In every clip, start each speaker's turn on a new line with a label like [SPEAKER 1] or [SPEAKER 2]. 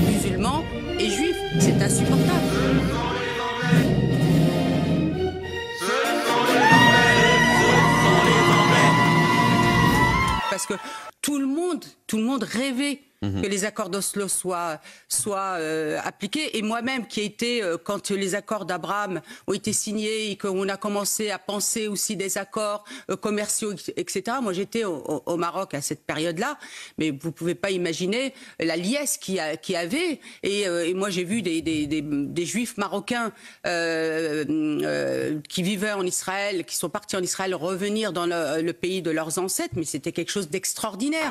[SPEAKER 1] Musulmans et juifs, c'est insupportable. Parce que tout le monde rêvait que les accords d'Oslo soient appliqués. Et moi-même, qui ai été, quand les accords d'Abraham ont été signés et qu'on a commencé à penser aussi des accords commerciaux, etc. Moi, j'étais au Maroc à cette période-là, mais vous pouvez pas imaginer la liesse qu'il y avait. Et moi, j'ai vu des juifs marocains qui vivaient en Israël, qui sont partis en Israël, revenir dans le pays de leurs ancêtres, mais c'était quelque chose d'extraordinaire.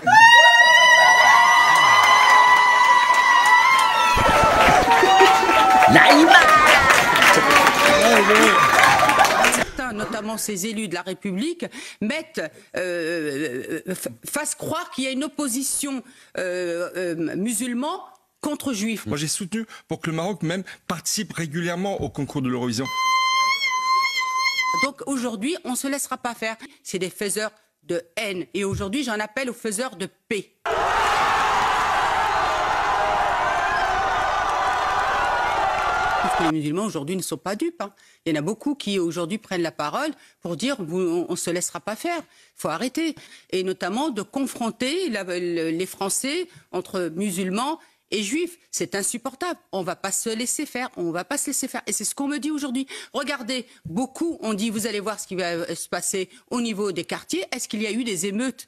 [SPEAKER 1] Certains, notamment ces élus de la République, fassent croire qu'il y a une opposition musulman contre juifs.
[SPEAKER 2] Moi, j'ai soutenu pour que le Maroc même participe régulièrement au concours de l'Eurovision.
[SPEAKER 1] Donc aujourd'hui, on ne se laissera pas faire. C'est des faiseurs de haine. Et aujourd'hui, j'en appelle aux faiseurs de paix. Parce que les musulmans aujourd'hui ne sont pas dupes. Il y en a beaucoup qui aujourd'hui prennent la parole pour dire on ne se laissera pas faire. Il faut arrêter. Et notamment de confronter les Français entre musulmans et juifs. C'est insupportable. On ne va pas se laisser faire. On ne va pas se laisser faire. Et c'est ce qu'on me dit aujourd'hui. Regardez, beaucoup ont dit vous allez voir ce qui va se passer au niveau des quartiers. Est-ce qu'il y a eu des émeutes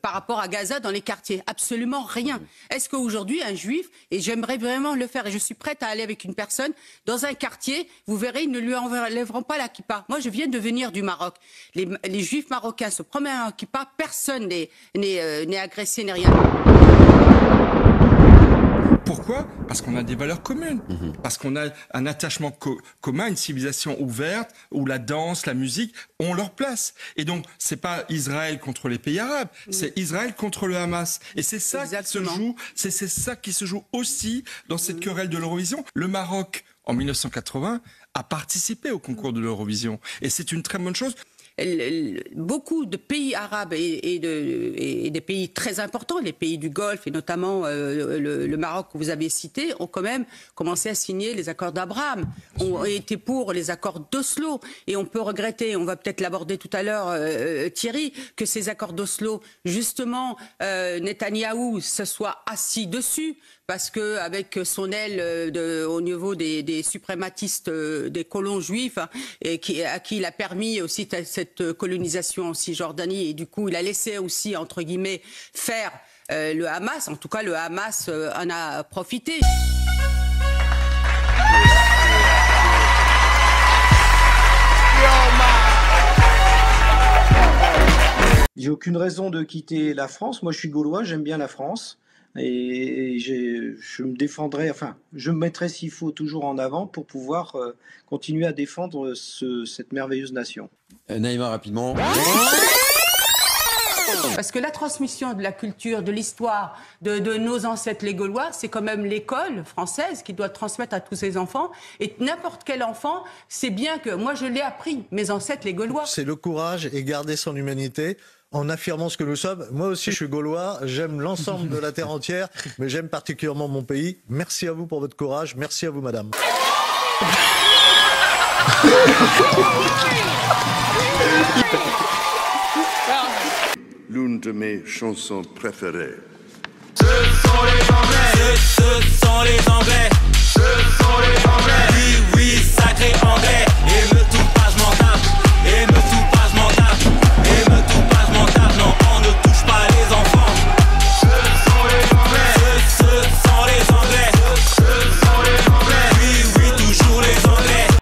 [SPEAKER 1] par rapport à Gaza dans les quartiers? Absolument rien. Est-ce qu'aujourd'hui un juif, et j'aimerais vraiment le faire, et je suis prête à aller avec une personne dans un quartier, vous verrez, ils ne lui enlèveront pas la kippa. Moi je viens de venir du Maroc. Les juifs marocains se promènent en kippa, personne n'est agressé, n'est rien.
[SPEAKER 2] Pourquoi? Parce qu'on a des valeurs communes, parce qu'on a un attachement commun, une civilisation ouverte, où la danse, la musique ont leur place. Et donc, c'est pas Israël contre les pays arabes, c'est Israël contre le Hamas. Et c'est ça qui se joue, c'est ça qui se joue aussi dans cette querelle de l'Eurovision. Le Maroc, en 1980, a participé au concours de l'Eurovision. Et c'est une très bonne chose.
[SPEAKER 1] Beaucoup de pays arabes et des pays très importants, les pays du Golfe et notamment le Maroc que vous avez cité, ont quand même commencé à signer les accords d'Abraham, ont été pour les accords d'Oslo. Et on peut regretter, on va peut-être l'aborder tout à l'heure, Thierry, que ces accords d'Oslo, justement, Netanyahou se soit assis dessus, parce que avec son aile au niveau des suprématistes, des colons juifs, et à qui il a permis aussi cette colonisation en Cisjordanie, et du coup il a laissé aussi entre guillemets faire le Hamas. En tout cas, le Hamas en a profité.
[SPEAKER 3] J'ai aucune raison de quitter la France. Moi, je suis gaulois, j'aime bien la France. Et je me défendrai, enfin, je me mettrai s'il faut toujours en avant pour pouvoir continuer à défendre cette merveilleuse nation.
[SPEAKER 4] Naïma, rapidement.
[SPEAKER 1] Parce que la transmission de la culture, de l'histoire, de nos ancêtres les Gaulois, c'est quand même l'école française qui doit transmettre à tous ses enfants. Et n'importe quel enfant, c'est bien que, moi je l'ai appris, mes ancêtres les Gaulois.
[SPEAKER 5] C'est le courage et garder son humanité en affirmant ce que nous sommes. Moi aussi, je suis gaulois, j'aime l'ensemble de la terre entière, mais j'aime particulièrement mon pays. Merci à vous pour votre courage, merci à vous, madame.
[SPEAKER 6] L'une de mes chansons préférées.
[SPEAKER 7] Ce sont les Anglais.